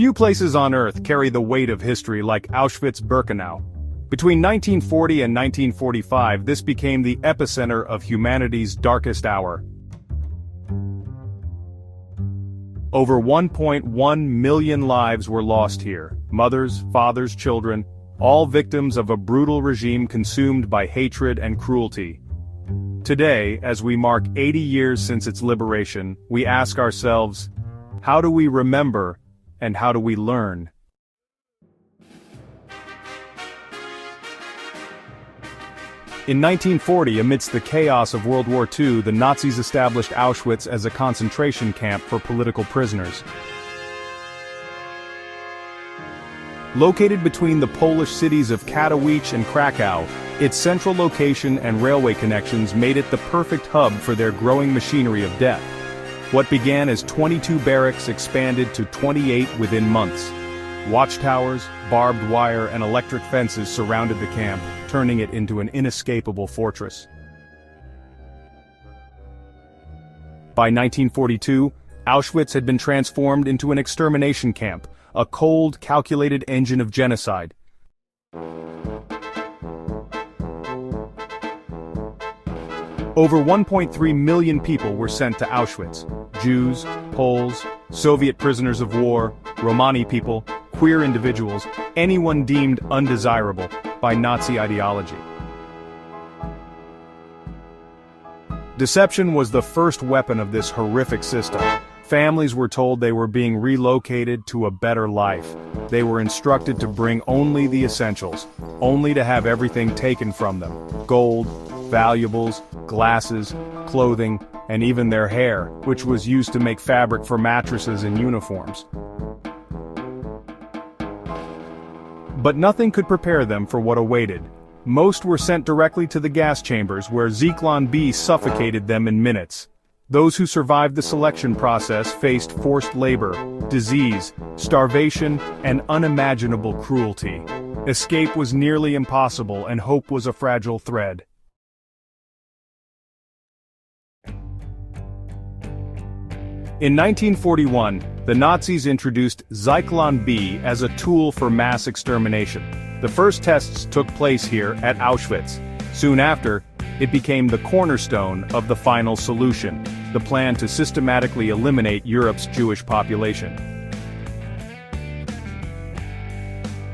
Few places on Earth carry the weight of history like Auschwitz-Birkenau. Between 1940 and 1945, this became the epicenter of humanity's darkest hour. Over 1.1 million lives were lost here, mothers, fathers, children, all victims of a brutal regime consumed by hatred and cruelty. Today, as we mark 80 years since its liberation, we ask ourselves, how do we remember, and how do we learn? In 1940, amidst the chaos of World War II, the Nazis established Auschwitz as a concentration camp for political prisoners. Located between the Polish cities of Katowice and Krakow, its central location and railway connections made it the perfect hub for their growing machinery of death. What began as 22 barracks expanded to 28 within months. Watchtowers, barbed wire, and electric fences surrounded the camp, turning it into an inescapable fortress. By 1942, Auschwitz had been transformed into an extermination camp, a cold, calculated engine of genocide. Over 1.3 million people were sent to Auschwitz: Jews, Poles, Soviet prisoners of war, Romani people, queer individuals, anyone deemed undesirable by Nazi ideology. Deception was the first weapon of this horrific system. Families were told they were being relocated to a better life. They were instructed to bring only the essentials, only to have everything taken from them: gold, valuables, glasses, clothing, and even their hair, which was used to make fabric for mattresses and uniforms. But nothing could prepare them for what awaited. Most were sent directly to the gas chambers where Zyklon B suffocated them in minutes. Those who survived the selection process faced forced labor, disease, starvation, and unimaginable cruelty. Escape was nearly impossible, and hope was a fragile thread. In 1941, the Nazis introduced Zyklon B as a tool for mass extermination. The first tests took place here at Auschwitz. Soon after, it became the cornerstone of the final solution, the plan to systematically eliminate Europe's Jewish population.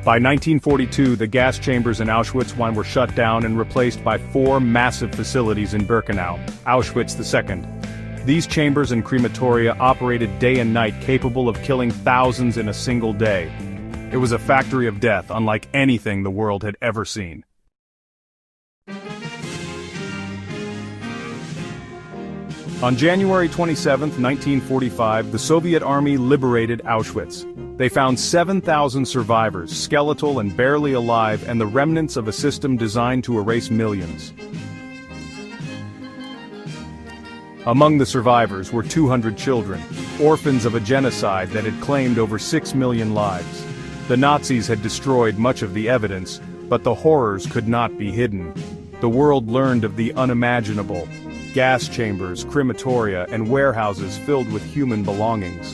By 1942, the gas chambers in Auschwitz I were shut down and replaced by 4 massive facilities in Birkenau, Auschwitz II. These chambers and crematoria operated day and night, capable of killing thousands in a single day. It was a factory of death unlike anything the world had ever seen. On January 27, 1945, the Soviet army liberated Auschwitz. They found 7,000 survivors, skeletal and barely alive, and the remnants of a system designed to erase millions. Among the survivors were 200 children, orphans of a genocide that had claimed over 6 million lives. The Nazis had destroyed much of the evidence, but the horrors could not be hidden. The world learned of the unimaginable: gas chambers, crematoria, and warehouses filled with human belongings.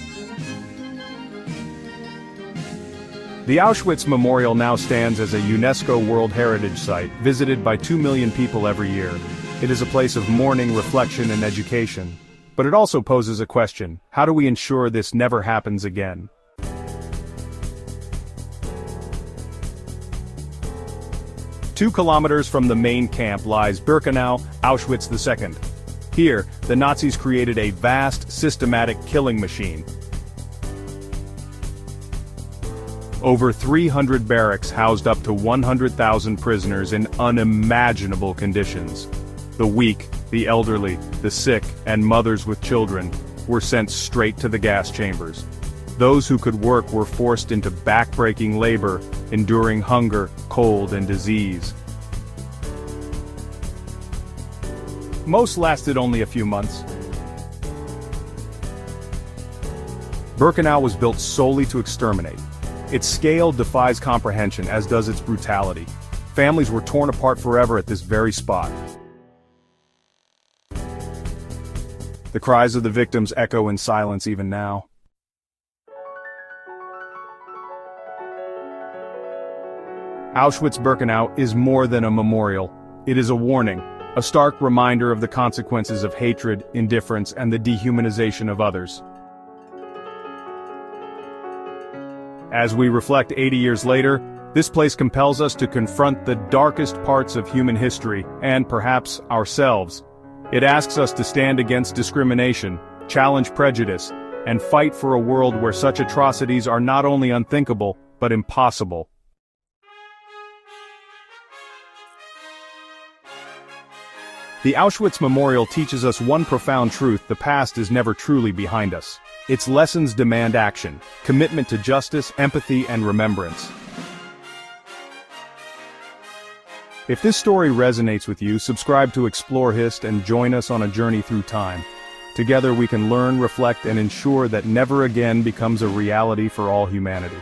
The Auschwitz Memorial now stands as a UNESCO World Heritage Site, visited by 2 million people every year. It is a place of mourning, reflection, and education. But it also poses a question: how do we ensure this never happens again? Two kilometers from the main camp lies Birkenau, Auschwitz II. Here, the Nazis created a vast, systematic killing machine. Over 300 barracks housed up to 100,000 prisoners in unimaginable conditions. The weak, the elderly, the sick, and mothers with children were sent straight to the gas chambers. Those who could work were forced into back-breaking labor, enduring hunger, cold, and disease. Most lasted only a few months. Birkenau was built solely to exterminate. Its scale defies comprehension, as does its brutality. Families were torn apart forever at this very spot. The cries of the victims echo in silence even now. Auschwitz-Birkenau is more than a memorial. It is a warning, a stark reminder of the consequences of hatred, indifference, and the dehumanization of others. As we reflect 80 years later, this place compels us to confront the darkest parts of human history, and perhaps ourselves. It asks us to stand against discrimination, challenge prejudice, and fight for a world where such atrocities are not only unthinkable, but impossible. The Auschwitz Memorial teaches us one profound truth: the past is never truly behind us. Its lessons demand action, commitment to justice, empathy, and remembrance. If this story resonates with you, subscribe to ExploreHist and join us on a journey through time. Together we can learn, reflect, and ensure that never again becomes a reality for all humanity.